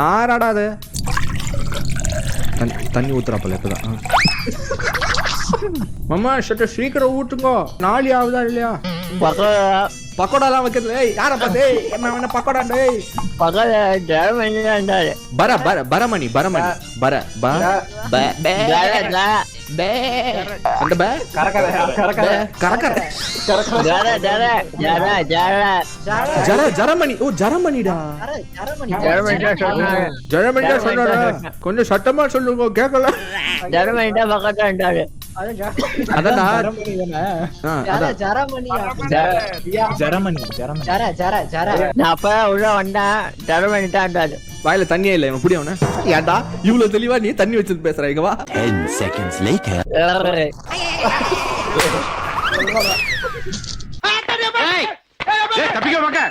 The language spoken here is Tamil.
ஆறாடா அது தண்ணி ஊத்துறாப்பல இப்பதான். மாமா சட்ட சீக்கிரம் ஊத்துங்க, நாளி ஆகுதா இல்லையா? பக்கோடாலாம் வைக்கிறது. யார பார்த்து என்ன பக்கோடா? பரமணி ஜரமணி. ஓ ஜரமணிடா, ஜரமணிடா சொன்னாரா? கொஞ்சம் சத்தமா சொல்லுங்க, கேட்கல. வாயில தண்ணியே இல்ல இவன் புடி. அவன ஏன்டா இவ்வளவு தெளிவா நீ தண்ணி வச்சு பேசுற? இங்க வா. 10 seconds later. தப்பிக்க மாட்டேன்.